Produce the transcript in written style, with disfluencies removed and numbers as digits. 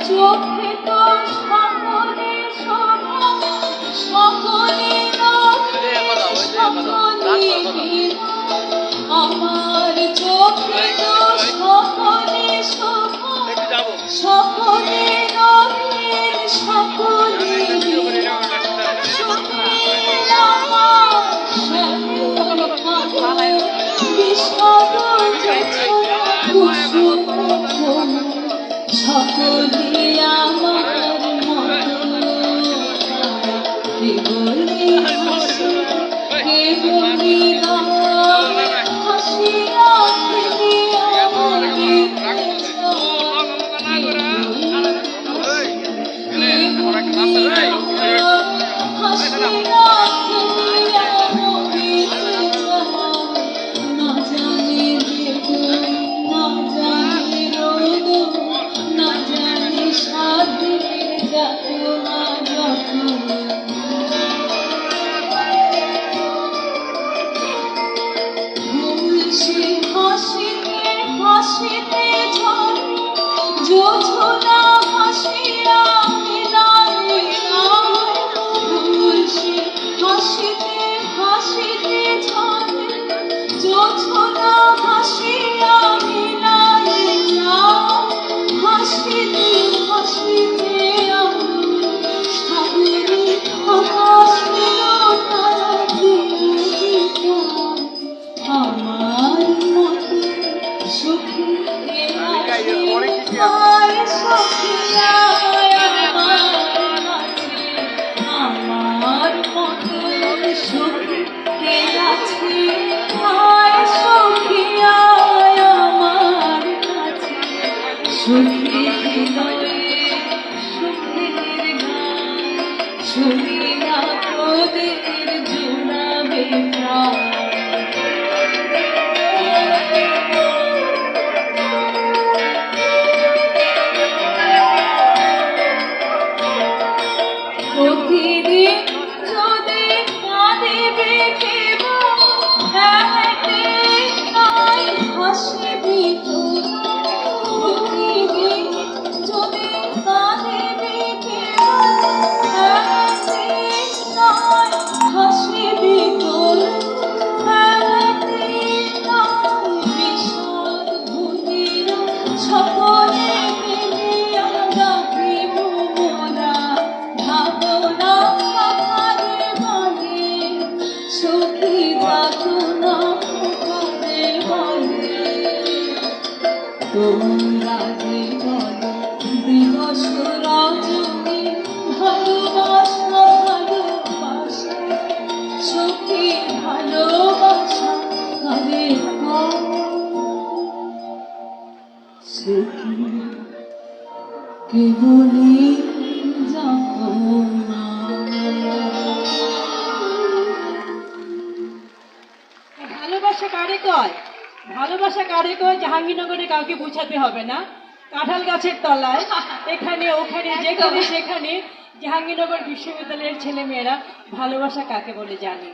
চোখে তো সকলে শোভা, সকলে নহে সকলে বিনা। আমার চোখে তো সকলে শোভা, সকলে নহে সকলে বিনা। চোখে আমার বিষাদ কুসুম সকলে আমার কে বলি হাসি, কে বলি হাসিয়া ফিরিয়া বলি হাসিতে ঝরে জোছনা হাসিয়া মিলায় তুলসী। হাসিতে হাসিতে ঝরে জোছনা হাসিয়া মিলায় হাসিতে হাসিতে সাগরে আকাশের তারাতে আমার মতো সুখী আর সখিয়া আমার মতো সুখী কে আছে আর সখিয়া আমার কাছে। সুখী হৃদয়ে সুখের গান শুনিয়া তোদের জুড়াবে প্রাণ। প্রতিদিন যদি কাঁদিবে কেব একদিন নাই হাসিবি তোরা। প্রতিদিন যদি কাঁদিবে কেব একদিন নাই হাসিবি তোরা। একদিন নাই বিষাদ ভুলিয়া সকলে মিলিয়া গাহিব মোরা ভাবনা কাহারে বলে সুখী থাকুনা কাহারে বলে। তোমরা যে বলো দিবস রজনী ভালোবাসা ভালোবাসা সুখী ভালোবাসা কারে সুখী কেবলি ভালোবাসা কারে কয়? ভালোবাসা কারে কয় জাহাঙ্গীরনগরে কাউকে বোঝাতে হবে না। কাঁঠাল গাছের তলায় এখানে ওখানে যেখানে সেখানে জাহাঙ্গীরনগর বিশ্ববিদ্যালয়ের ছেলেমেয়েরা ভালোবাসা কাকে বলে জানে।